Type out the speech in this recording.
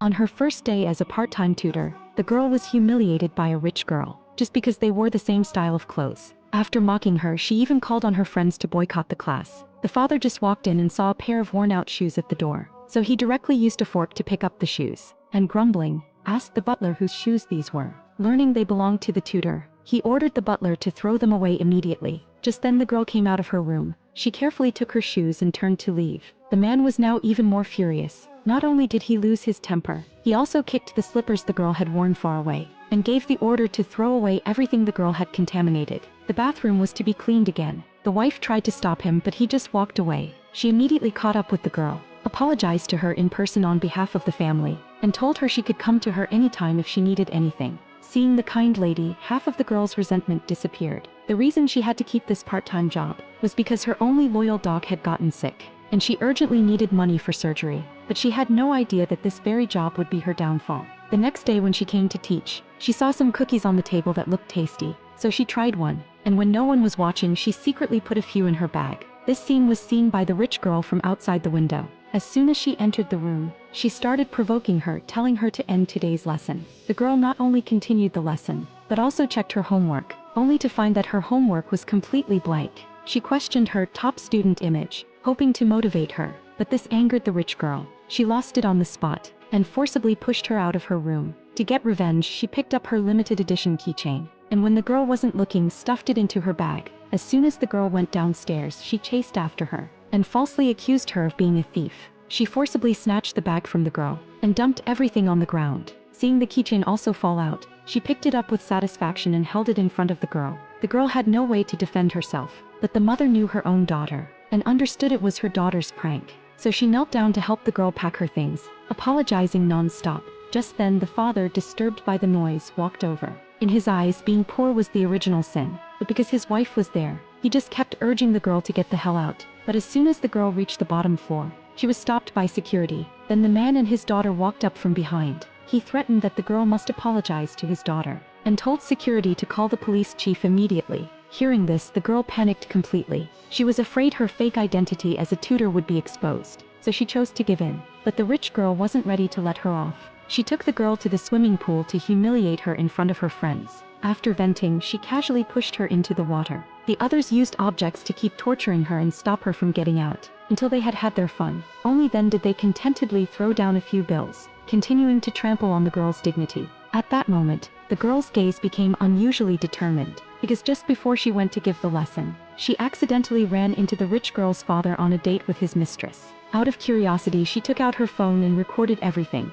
On her first day as a part-time tutor, the girl was humiliated by a rich girl, just because they wore the same style of clothes. After mocking her, she even called on her friends to boycott the class. The father just walked in and saw a pair of worn-out shoes at the door, so he directly used a fork to pick up the shoes, and grumbling, asked the butler whose shoes these were. Learning they belonged to the tutor, he ordered the butler to throw them away immediately. Just then the girl came out of her room. She carefully took her shoes and turned to leave. The man was now even more furious. Not only did he lose his temper, he also kicked the slippers the girl had worn far away, and gave the order to throw away everything the girl had contaminated. The bathroom was to be cleaned again. The wife tried to stop him, but he just walked away. She immediately caught up with the girl, apologized to her in person on behalf of the family, and told her she could come to her anytime if she needed anything. Seeing the kind lady, half of the girl's resentment disappeared. The reason she had to keep this part-time job was because her only loyal dog had gotten sick, and she urgently needed money for surgery, but she had no idea that this very job would be her downfall. The next day when she came to teach, she saw some cookies on the table that looked tasty, so she tried one, and when no one was watching, she secretly put a few in her bag. This scene was seen by the rich girl from outside the window. As soon as she entered the room, she started provoking her, telling her to end today's lesson. The girl not only continued the lesson, but also checked her homework, only to find that her homework was completely blank. She questioned her top student image, hoping to motivate her, but this angered the rich girl. She lost it on the spot, and forcibly pushed her out of her room. To get revenge, she picked up her limited edition keychain, and when the girl wasn't looking, stuffed it into her bag. As soon as the girl went downstairs, she chased after her, and falsely accused her of being a thief. She forcibly snatched the bag from the girl, and dumped everything on the ground. Seeing the keychain also fall out, she picked it up with satisfaction and held it in front of the girl. The girl had no way to defend herself, but the mother knew her own daughter, and understood it was her daughter's prank. So she knelt down to help the girl pack her things, apologizing non-stop. Just then the father, disturbed by the noise, walked over. In his eyes, being poor was the original sin, but because his wife was there, he just kept urging the girl to get the hell out. But as soon as the girl reached the bottom floor, she was stopped by security. Then the man and his daughter walked up from behind. He threatened that the girl must apologize to his daughter, and told security to call the police chief immediately. Hearing this, the girl panicked completely. She was afraid her fake identity as a tutor would be exposed, so she chose to give in. But the rich girl wasn't ready to let her off. She took the girl to the swimming pool to humiliate her in front of her friends. After venting, she casually pushed her into the water. The others used objects to keep torturing her and stop her from getting out, until they had had their fun. Only then did they contentedly throw down a few bills, continuing to trample on the girl's dignity. At that moment, the girl's gaze became unusually determined, because just before she went to give the lesson, she accidentally ran into the rich girl's father on a date with his mistress. Out of curiosity, she took out her phone and recorded everything.